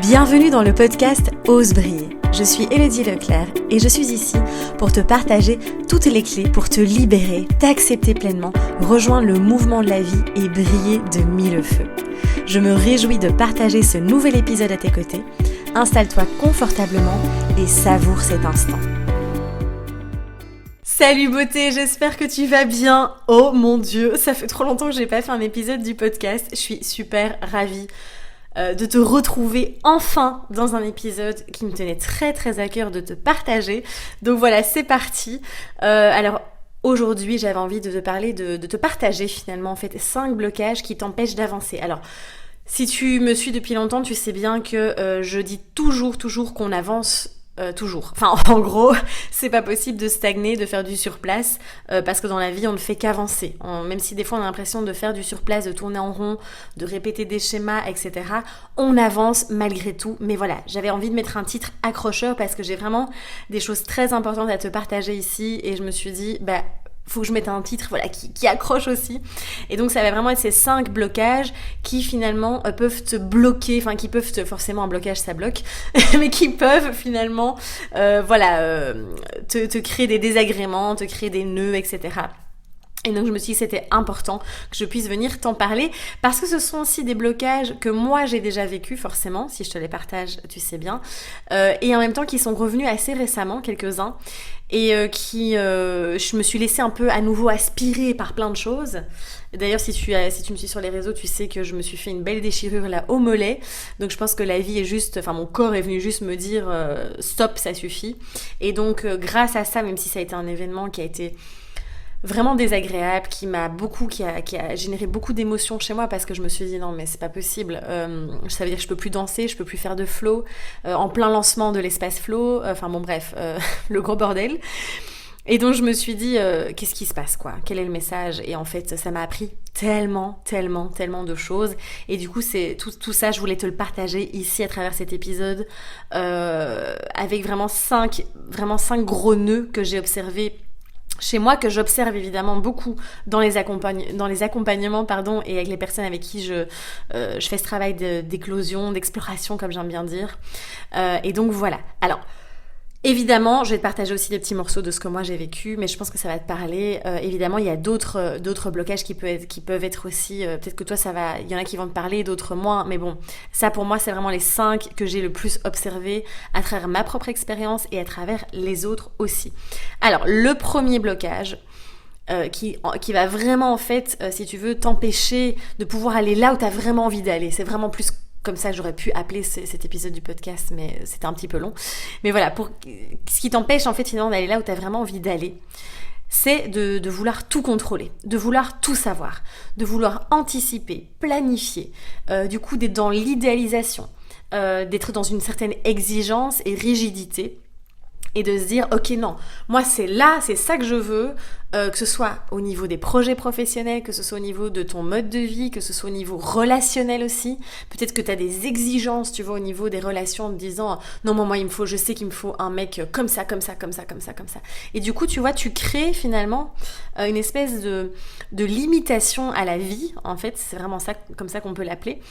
Bienvenue dans le podcast Ose briller. Je suis Élodie Leclerc et je suis ici pour te partager toutes les clés pour te libérer, t'accepter pleinement, rejoindre le mouvement de la vie et briller de mille feux. Je me réjouis de partager ce nouvel épisode à tes côtés. Installe-toi confortablement et savoure cet instant. Salut beauté, j'espère que tu vas bien. Oh mon Dieu, ça fait trop longtemps que j'ai pas fait un épisode du podcast. Je suis super ravie de te retrouver enfin dans un épisode qui me tenait très très à cœur de te partager. Donc voilà, c'est parti. Alors aujourd'hui, j'avais envie de te parler, de te partager finalement en fait 5 blocages qui t'empêchent d'avancer. Alors si tu me suis depuis longtemps, tu sais bien que je dis toujours qu'on avance toujours. Enfin, en gros, c'est pas possible de stagner, de faire du surplace, parce que dans la vie, on ne fait qu'avancer. Même si des fois, on a l'impression de faire du surplace, de tourner en rond, de répéter des schémas, etc., on avance malgré tout. Mais voilà, j'avais envie de mettre un titre accrocheur parce que j'ai vraiment des choses très importantes à te partager ici, et je me suis dit, faut que je mette un titre qui accroche aussi. Et donc ça va vraiment être ces 5 blocages qui finalement peuvent te bloquer, enfin qui peuvent forcément un blocage ça bloque, mais qui peuvent finalement te créer des désagréments, te créer des nœuds, etc. Et donc je me suis dit que c'était important que je puisse venir t'en parler parce que ce sont aussi des blocages que moi j'ai déjà vécu forcément, si je te les partage tu sais bien, et en même temps qui sont revenus assez récemment, quelques-uns, et je me suis laissée un peu à nouveau aspirer par plein de choses. D'ailleurs si tu me suis sur les réseaux, tu sais que je me suis fait une belle déchirure là au mollet, donc je pense que la vie est juste, enfin mon corps est venu juste me dire stop, ça suffit. Et donc grâce à ça, même si ça a été un événement qui a été vraiment désagréable, qui a généré beaucoup d'émotions chez moi parce que je me suis dit non mais c'est pas possible, ça veut dire que je peux plus danser, je peux plus faire de flow, en plein lancement de l'espace flow, le gros bordel. Et donc je me suis dit qu'est-ce qui se passe quoi, quel est le message, et en fait ça m'a appris tellement de choses, et du coup c'est tout ça, je voulais te le partager ici à travers cet épisode, avec vraiment 5 gros nœuds que j'ai observés chez moi, que j'observe évidemment beaucoup dans les accompagnements et avec les personnes avec qui je fais ce travail d'éclosion, d'exploration comme j'aime bien dire, et donc voilà. Alors évidemment, je vais te partager aussi des petits morceaux de ce que moi j'ai vécu, mais je pense que ça va te parler. Évidemment, il y a d'autres blocages qui peuvent être aussi, peut-être que toi il y en a qui vont te parler, d'autres moins, mais bon, ça pour moi c'est vraiment les 5 que j'ai le plus observés à travers ma propre expérience et à travers les autres aussi. Alors, le premier blocage, qui va vraiment en fait, si tu veux, t'empêcher de pouvoir aller là où tu as vraiment envie d'aller. C'est vraiment plus comme ça que j'aurais pu appeler cet épisode du podcast, mais c'était un petit peu long. Mais voilà, ce qui t'empêche en fait finalement d'aller là où tu as vraiment envie d'aller, c'est de vouloir tout contrôler, de vouloir tout savoir, de vouloir anticiper, planifier, du coup d'être dans l'idéalisation, d'être dans une certaine exigence et rigidité, et de se dire ok non, moi c'est ça que je veux, que ce soit au niveau des projets professionnels, que ce soit au niveau de ton mode de vie, que ce soit au niveau relationnel aussi. Peut-être que tu as des exigences, tu vois, au niveau des relations, en te disant non moi je sais qu'il me faut un mec comme ça. Et du coup tu vois, tu crées finalement une espèce de limitation à la vie, en fait c'est vraiment ça, comme ça qu'on peut l'appeler,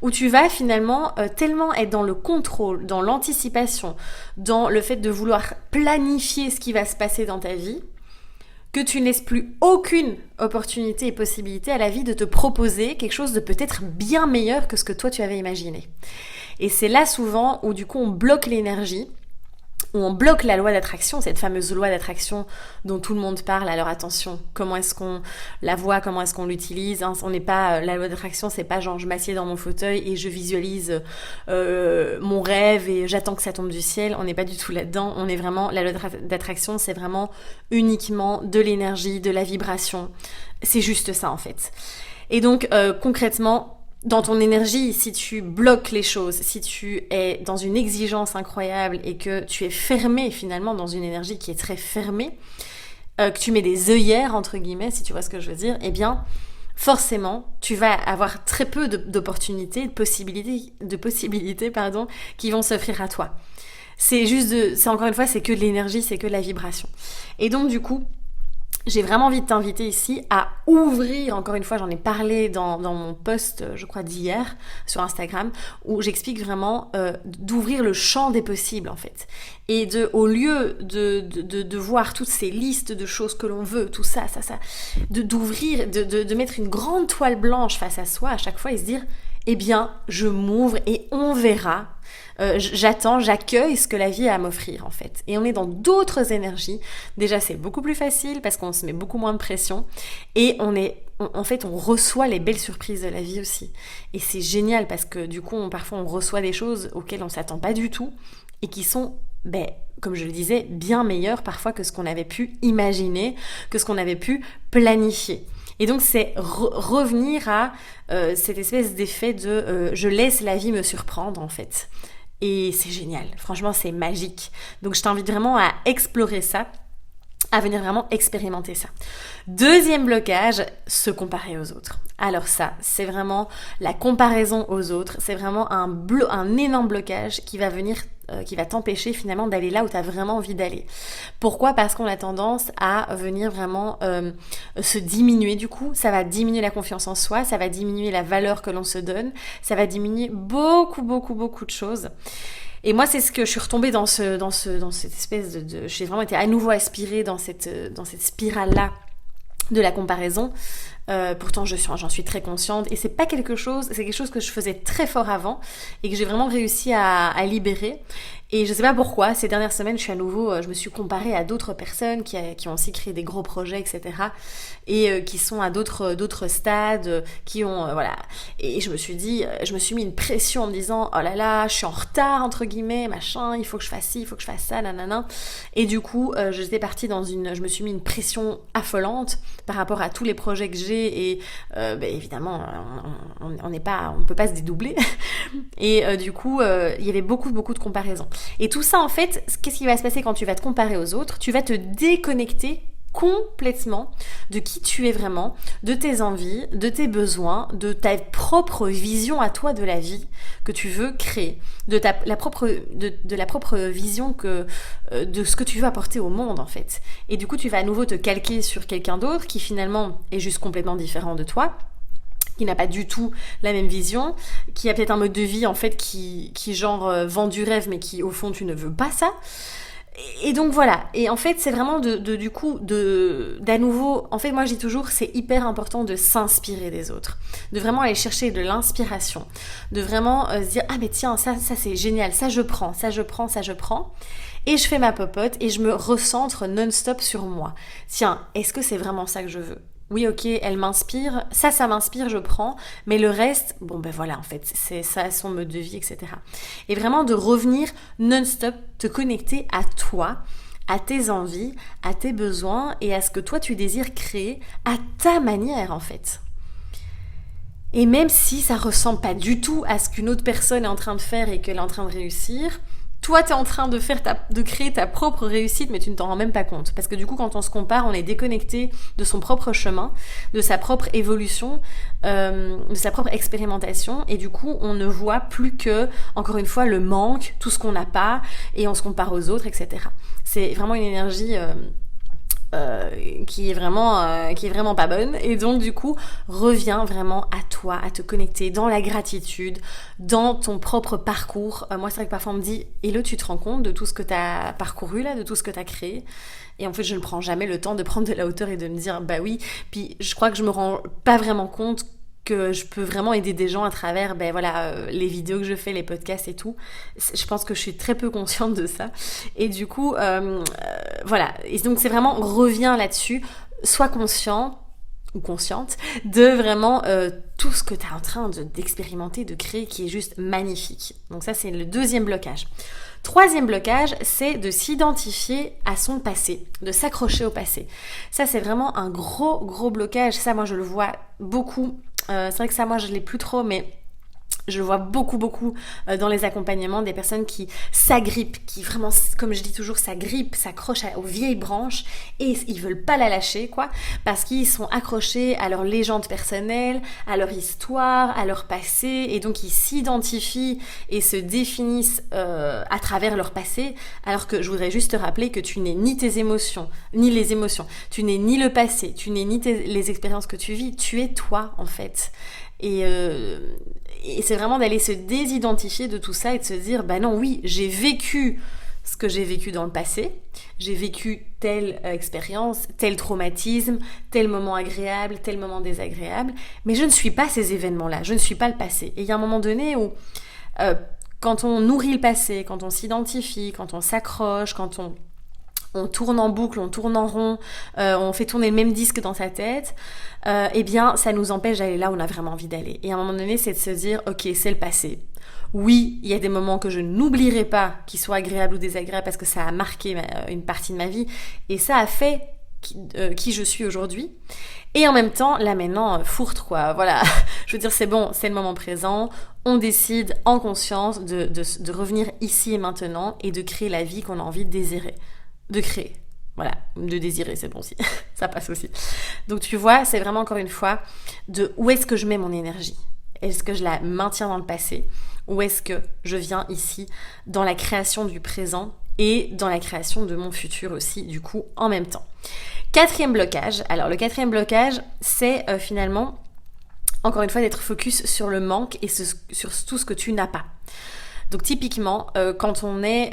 où tu vas finalement tellement être dans le contrôle, dans l'anticipation, dans le fait de vouloir planifier ce qui va se passer dans ta vie, que tu ne laisses plus aucune opportunité et possibilité à la vie de te proposer quelque chose de peut-être bien meilleur que ce que toi tu avais imaginé. Et c'est là souvent où du coup on bloque l'énergie, où on bloque la loi d'attraction, cette fameuse loi d'attraction dont tout le monde parle. Alors attention, comment est-ce qu'on la voit, comment est-ce qu'on l'utilise, hein. On n'est pas, la loi d'attraction, c'est pas genre je m'assieds dans mon fauteuil et je visualise mon rêve et j'attends que ça tombe du ciel. On n'est pas du tout là-dedans. On est vraiment, la loi d'attraction, c'est vraiment uniquement de l'énergie, de la vibration. C'est juste ça en fait. Et donc concrètement, dans ton énergie, si tu bloques les choses, si tu es dans une exigence incroyable et que tu es fermé finalement dans une énergie qui est très fermée, que tu mets des œillères entre guillemets, si tu vois ce que je veux dire, eh bien forcément tu vas avoir très peu d'opportunités, de possibilités qui vont s'offrir à toi. C'est encore une fois, c'est que de l'énergie, c'est que de la vibration. Et donc du coup, j'ai vraiment envie de t'inviter ici à ouvrir, encore une fois, j'en ai parlé dans mon post, je crois, d'hier sur Instagram, où j'explique vraiment d'ouvrir le champ des possibles, en fait. Et au lieu de voir toutes ces listes de choses que l'on veut, tout ça, d'ouvrir, de mettre une grande toile blanche face à soi à chaque fois et se dire, eh bien, je m'ouvre et on verra. J'accueille ce que la vie a à m'offrir en fait. Et on est dans d'autres énergies. Déjà, c'est beaucoup plus facile parce qu'on se met beaucoup moins de pression. Et en fait, on reçoit les belles surprises de la vie aussi. Et c'est génial parce que du coup, parfois, on reçoit des choses auxquelles on ne s'attend pas du tout et qui sont, comme je le disais, bien meilleures parfois que ce qu'on avait pu imaginer, que ce qu'on avait pu planifier. Et donc, c'est revenir à cette espèce d'effet de je laisse la vie me surprendre, en fait. Et c'est génial. Franchement, c'est magique. Donc, je t'invite vraiment à explorer ça, à venir vraiment expérimenter ça. Deuxième blocage, se comparer aux autres. Alors ça, c'est vraiment la comparaison aux autres. C'est vraiment un énorme blocage qui va t'empêcher finalement d'aller là où tu as vraiment envie d'aller. Pourquoi ? Parce qu'on a tendance à venir vraiment se diminuer du coup. Ça va diminuer la confiance en soi, ça va diminuer la valeur que l'on se donne, ça va diminuer beaucoup de choses. Et moi, c'est ce que je suis retombée dans cette espèce j'ai vraiment été à nouveau aspirée dans cette spirale-là de la comparaison. Pourtant, j'en suis très consciente et c'est quelque chose que je faisais très fort avant et que j'ai vraiment réussi à libérer. Et je sais pas pourquoi, ces dernières semaines, je me suis comparée à d'autres personnes qui ont aussi créé des gros projets, etc. Et qui sont à d'autres stades, qui ont, voilà. Et je me suis mis une pression en me disant, oh là là, je suis en retard, entre guillemets, machin, il faut que je fasse ci, il faut que je fasse ça, nanana. Et du coup, j'étais partie je me suis mis une pression affolante par rapport à tous les projets que j'ai et, évidemment, on peut pas se dédoubler. Et du coup, il y avait beaucoup de comparaisons. Et tout ça, en fait, qu'est-ce qui va se passer quand tu vas te comparer aux autres ? Tu vas te déconnecter complètement de qui tu es vraiment, de tes envies, de tes besoins, de ta propre vision à toi de la vie que tu veux créer, de la propre vision de ce que tu veux apporter au monde en fait. Et du coup, tu vas à nouveau te calquer sur quelqu'un d'autre qui finalement est juste complètement différent de toi, qui n'a pas du tout la même vision, qui a peut-être un mode de vie en fait qui vend du rêve mais qui au fond tu ne veux pas ça. Et donc voilà, et en fait c'est vraiment d'à nouveau, en fait moi je dis toujours c'est hyper important de s'inspirer des autres, de vraiment aller chercher de l'inspiration, de vraiment se dire ah mais tiens ça c'est génial, ça je prends, et je fais ma popote et je me recentre non-stop sur moi. Tiens, est-ce que c'est vraiment ça que je veux ? Oui, ok, elle m'inspire, ça m'inspire, je prends, mais le reste, voilà, en fait, c'est ça, son mode de vie, etc. Et vraiment de revenir non-stop, te connecter à toi, à tes envies, à tes besoins et à ce que toi tu désires créer à ta manière, en fait. Et même si ça ressemble pas du tout à ce qu'une autre personne est en train de faire et qu'elle est en train de réussir, toi, t'es en train de créer ta propre réussite, mais tu ne t'en rends même pas compte. Parce que du coup, quand on se compare, on est déconnecté de son propre chemin, de sa propre évolution, de sa propre expérimentation. Et du coup, on ne voit plus que, encore une fois, le manque, tout ce qu'on n'a pas, et on se compare aux autres, etc. C'est vraiment une énergie qui est vraiment pas bonne. Et donc du coup reviens vraiment à toi, à te connecter dans la gratitude, dans ton propre parcours. Moi c'est vrai que parfois on me dit Hello, tu te rends compte de tout ce que t'as parcouru là, de tout ce que t'as créé? Et en fait je ne prends jamais le temps de prendre de la hauteur et de me dire bah oui. Puis je crois que je me rends pas vraiment compte que je peux vraiment aider des gens à travers les vidéos que je fais, les podcasts et tout. Je pense que je suis très peu consciente de ça. Et du coup, voilà. Et donc c'est vraiment, reviens là-dessus, sois conscient ou consciente de vraiment tout ce que tu es en train d'expérimenter, de créer, qui est juste magnifique. Donc ça, c'est le deuxième blocage. Troisième blocage, c'est de s'identifier à son passé, de s'accrocher au passé. Ça, c'est vraiment un gros blocage. Ça, moi, je le vois beaucoup. C'est vrai que ça, moi, je l'ai plus trop, mais Je vois beaucoup dans les accompagnements des personnes qui s'agrippent, qui vraiment, comme je dis toujours, s'agrippent, s'accrochent aux vieilles branches et ils veulent pas la lâcher, quoi, parce qu'ils sont accrochés à leur légende personnelle, à leur histoire, à leur passé, et donc ils s'identifient et se définissent à travers leur passé, alors que je voudrais juste te rappeler que tu n'es ni tes émotions, ni les émotions, tu n'es ni le passé, tu n'es ni les expériences que tu vis, tu es toi en fait. Et c'est vraiment d'aller se désidentifier de tout ça et de se dire, bah non, oui, j'ai vécu ce que j'ai vécu dans le passé, j'ai vécu telle expérience, tel traumatisme, tel moment agréable, tel moment désagréable, mais je ne suis pas ces événements-là, je ne suis pas le passé. Et il y a un moment donné où, quand on nourrit le passé, quand on s'identifie, quand on s'accroche, quand on tourne en boucle, on tourne en rond, on fait tourner le même disque dans sa tête, eh bien, ça nous empêche d'aller là où on a vraiment envie d'aller. Et à un moment donné, c'est de se dire, ok, c'est le passé. Oui, il y a des moments que je n'oublierai pas, qu'ils soient agréables ou désagréables, parce que ça a marqué une partie de ma vie, et ça a fait qui je suis aujourd'hui. Et en même temps, là maintenant, fourtre quoi, voilà. Je veux dire, c'est bon, c'est le moment présent, on décide en conscience de revenir ici et maintenant, et de créer la vie qu'on a envie de désirer. De créer. Voilà, de désirer, c'est bon aussi. Ça passe aussi. Donc tu vois, c'est vraiment encore une fois de où est-ce que je mets mon énergie. Est-ce que je la maintiens dans le passé ou est-ce que je viens ici dans la création du présent et dans la création de mon futur aussi, du coup, en même temps. Quatrième blocage. Alors le quatrième blocage, c'est finalement, encore une fois, d'être focus sur le manque et sur tout ce que tu n'as pas. Donc typiquement, quand on est,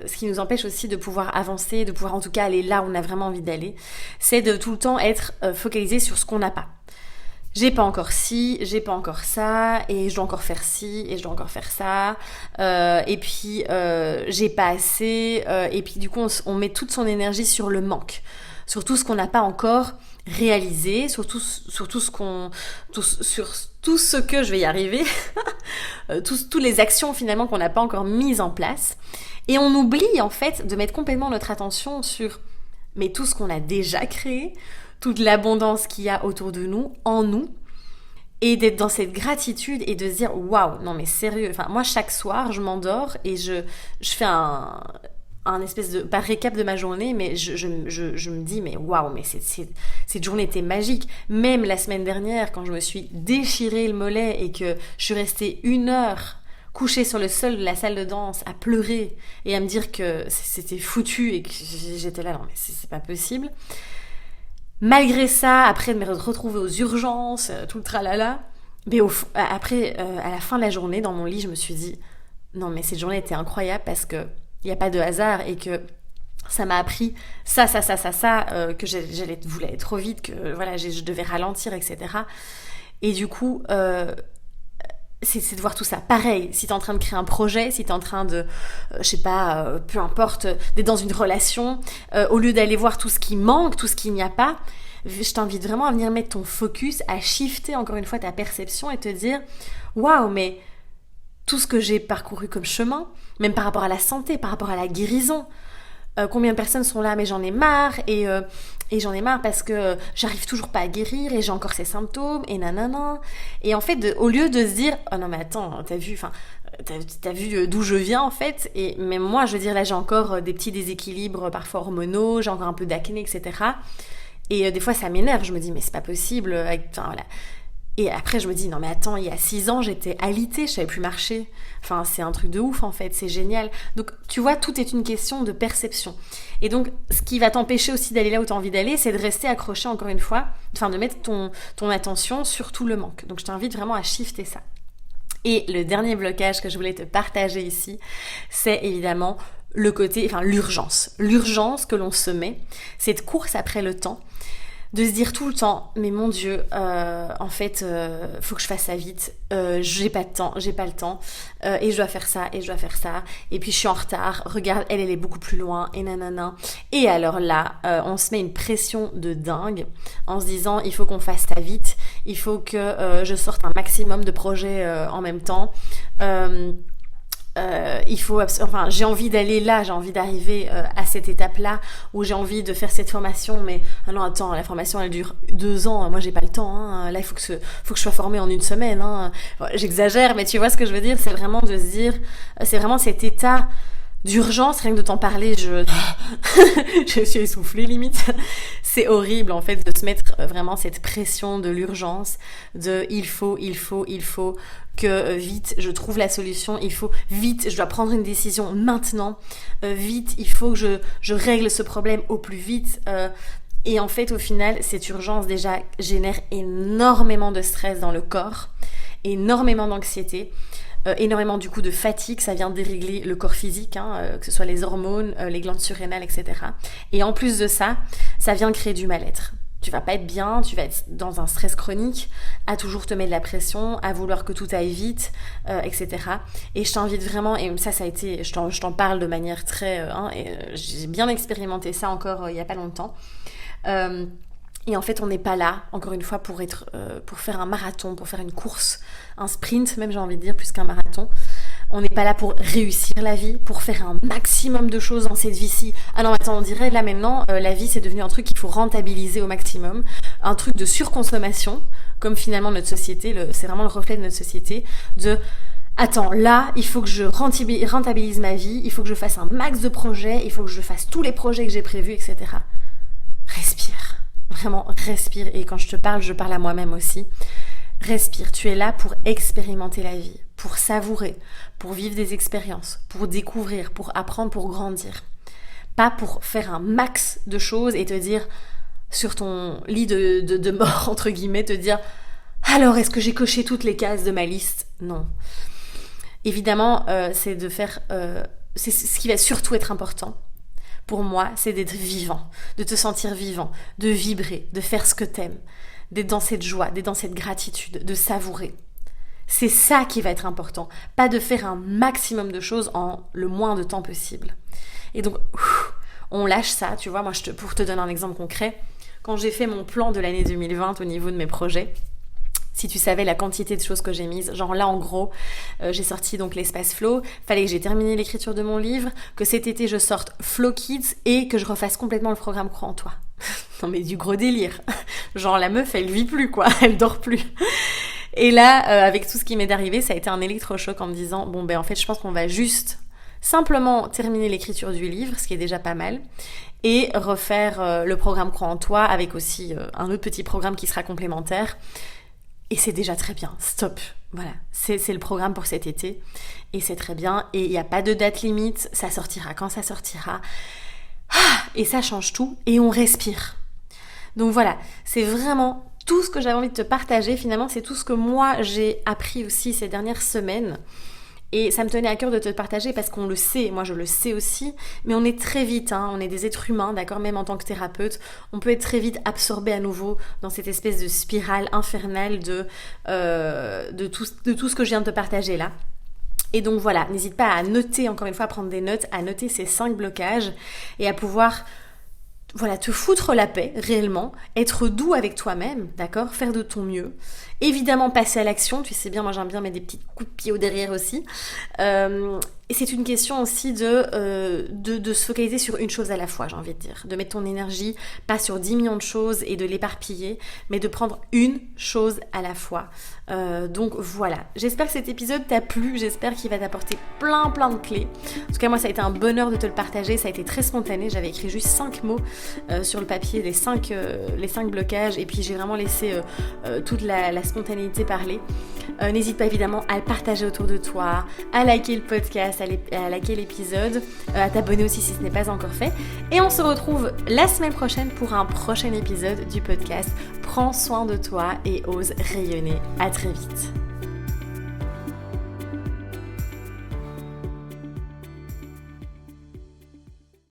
ce qui nous empêche aussi de pouvoir avancer, de pouvoir en tout cas aller là où on a vraiment envie d'aller, c'est de tout le temps être focalisé sur ce qu'on n'a pas. J'ai pas encore ci, j'ai pas encore ça, et je dois encore faire ci, et je dois encore faire ça, et puis j'ai pas assez, et puis du coup on met toute son énergie sur le manque, sur tout ce qu'on n'a pas encore réalisé, sur tout ce que je vais y arriver, toutes les actions finalement qu'on n'a pas encore mises en place, et on oublie en fait de mettre complètement notre attention sur mais tout ce qu'on a déjà créé, toute l'abondance qu'il y a autour de nous, en nous, et d'être dans cette gratitude et de se dire waouh, non mais sérieux, enfin moi chaque soir je m'endors et je fais un espèce de, pas récap de ma journée, mais je me dis mais waouh, mais cette journée était magique. Même la semaine dernière quand je me suis déchiré le mollet et que je suis restée 1 heure couchée sur le sol de la salle de danse à pleurer et à me dire que c'était foutu et que j'étais là, non mais c'est pas possible. Malgré ça, après de me retrouver aux urgences, tout le tralala, mais après, à la fin de la journée, dans mon lit, je me suis dit, non mais cette journée était incroyable parce que il n'y a pas de hasard et que ça m'a appris ça, que je voulais aller trop vite, que voilà, je devais ralentir, etc. Et du coup, c'est de voir tout ça. Pareil, si t'es en train de créer un projet, si t'es en train de, je sais pas, peu importe, d'être dans une relation, au lieu d'aller voir tout ce qui manque, tout ce qu'il n'y a pas, je t'invite vraiment à venir mettre ton focus, à shifter encore une fois ta perception et te dire, waouh, mais tout ce que j'ai parcouru comme chemin, même par rapport à la santé, par rapport à la guérison, combien de personnes sont là, mais j'en ai marre, et j'en ai marre parce que j'arrive toujours pas à guérir, et j'ai encore ces symptômes, et nanana. Et en fait, au lieu de se dire, oh non mais attends, t'as vu d'où je viens en fait, et même moi, je veux dire, là j'ai encore des petits déséquilibres parfois hormonaux, j'ai encore un peu d'acné, etc. Et des fois ça m'énerve, je me dis mais c'est pas possible, enfin voilà. Et après, je me dis, non mais attends, il y a 6 ans, j'étais alitée, je savais plus marcher. Enfin, c'est un truc de ouf, en fait, c'est génial. Donc, tu vois, tout est une question de perception. Et donc, ce qui va t'empêcher aussi d'aller là où tu as envie d'aller, c'est de rester accroché, encore une fois, enfin, de mettre ton attention sur tout le manque. Donc, je t'invite vraiment à shifter ça. Et le dernier blocage que je voulais te partager ici, c'est évidemment le côté, enfin, l'urgence. L'urgence que l'on se met, cette course après le temps, de se dire tout le temps, mais mon Dieu, en fait, faut que je fasse ça vite, j'ai pas le temps, et je dois faire ça, et puis je suis en retard, regarde, elle est beaucoup plus loin, et nanana. Et alors là, on se met une pression de dingue, en se disant, il faut qu'on fasse ça vite, il faut que je sorte un maximum de projets en même temps, j'ai envie d'aller là, j'ai envie d'arriver à cette étape-là, où j'ai envie de faire cette formation, mais non, attends, la formation elle dure 2 ans, moi j'ai pas le temps, hein. Là il faut que je sois formée en 1 semaine, hein. Bon, j'exagère, mais tu vois ce que je veux dire, c'est vraiment de se dire, c'est vraiment cet état d'urgence, rien que de t'en parler, je suis essoufflée limite. C'est horrible en fait de se mettre vraiment cette pression de l'urgence, de il faut que vite je trouve la solution, il faut vite, je dois prendre une décision maintenant, vite, il faut que je règle ce problème au plus vite. Et en fait au final cette urgence déjà génère énormément de stress dans le corps, énormément d'anxiété. Énormément du coup de fatigue, ça vient dérégler le corps physique, que ce soit les hormones, les glandes surrénales, etc. Et en plus de ça, ça vient créer du mal-être. Tu vas pas être bien, tu vas être dans un stress chronique, à toujours te mettre de la pression, à vouloir que tout aille vite, etc. Et je t'invite vraiment, et ça a été, je t'en parle de manière très... j'ai bien expérimenté ça encore il y a pas longtemps. Et en fait, on n'est pas là, encore une fois, pour faire un marathon, pour faire une course, un sprint, même j'ai envie de dire, plus qu'un marathon. On n'est pas là pour réussir la vie, pour faire un maximum de choses dans cette vie-ci. Ah non, attends, on dirait là maintenant, la vie c'est devenu un truc qu'il faut rentabiliser au maximum, un truc de surconsommation, comme finalement notre société, c'est vraiment le reflet de notre société, de... Attends, là, il faut que je rentabilise ma vie, il faut que je fasse un max de projets, il faut que je fasse tous les projets que j'ai prévus, etc. Respire. Vraiment, respire. Et quand je te parle, je parle à moi-même aussi. Respire. Tu es là pour expérimenter la vie, pour savourer, pour vivre des expériences, pour découvrir, pour apprendre, pour grandir. Pas pour faire un max de choses et te dire, sur ton lit de mort, entre guillemets, te dire « Alors, est-ce que j'ai coché toutes les cases de ma liste ?» Non. Évidemment, c'est de faire... c'est ce qui va surtout être important. Pour moi, c'est d'être vivant, de te sentir vivant, de vibrer, de faire ce que t'aimes, d'être dans cette joie, d'être dans cette gratitude, de savourer. C'est ça qui va être important, pas de faire un maximum de choses en le moins de temps possible. Et donc, on lâche ça, tu vois, moi, pour te donner un exemple concret, quand j'ai fait mon plan de l'année 2020 au niveau de mes projets, si tu savais la quantité de choses que j'ai mises, genre là en gros, j'ai sorti donc l'espace Flow, fallait que j'ai terminé l'écriture de mon livre, que cet été je sorte Flow Kids et que je refasse complètement le programme Crois en toi. Non mais du gros délire. Genre la meuf elle vit plus quoi, elle dort plus. Et là, avec tout ce qui m'est arrivé, ça a été un électrochoc en me disant, bon ben en fait je pense qu'on va juste simplement terminer l'écriture du livre, ce qui est déjà pas mal, et refaire le programme Crois en toi avec aussi un autre petit programme qui sera complémentaire. Et c'est déjà très bien, stop. Voilà, c'est le programme pour cet été. Et c'est très bien. Et il n'y a pas de date limite, ça sortira quand ça sortira. Et ça change tout. Et on respire. Donc voilà, c'est vraiment tout ce que j'avais envie de te partager. Finalement, c'est tout ce que moi, j'ai appris aussi ces dernières semaines. Et ça me tenait à cœur de te partager parce qu'on le sait, moi je le sais aussi, mais on est très vite, on est des êtres humains, d'accord, même en tant que thérapeute, on peut être très vite absorbé à nouveau dans cette espèce de spirale infernale de tout ce que je viens de te partager là. Et donc voilà, n'hésite pas à noter, encore une fois, à prendre des notes, à noter ces 5 blocages et à pouvoir... Voilà, te foutre la paix, réellement, être doux avec toi-même, d'accord, faire de ton mieux, évidemment passer à l'action, tu sais bien, moi j'aime bien mettre des petits coups de pied au derrière aussi, et c'est une question aussi de se focaliser sur une chose à la fois, j'ai envie de dire, de mettre ton énergie, pas sur 10 millions de choses et de l'éparpiller, mais de prendre une chose à la fois. Donc voilà, j'espère que cet épisode t'a plu, j'espère qu'il va t'apporter plein de clés. En tout cas moi ça a été un bonheur de te le partager, ça a été très spontané, j'avais écrit juste 5 mots sur le papier, les 5 blocages, et puis j'ai vraiment laissé toute la spontanéité parler. N'hésite pas évidemment à le partager autour de toi, à liker le podcast, à liker l'épisode, à t'abonner aussi si ce n'est pas encore fait. Et on se retrouve la semaine prochaine pour un prochain épisode du podcast. Prends soin de toi et ose rayonner. À très vite.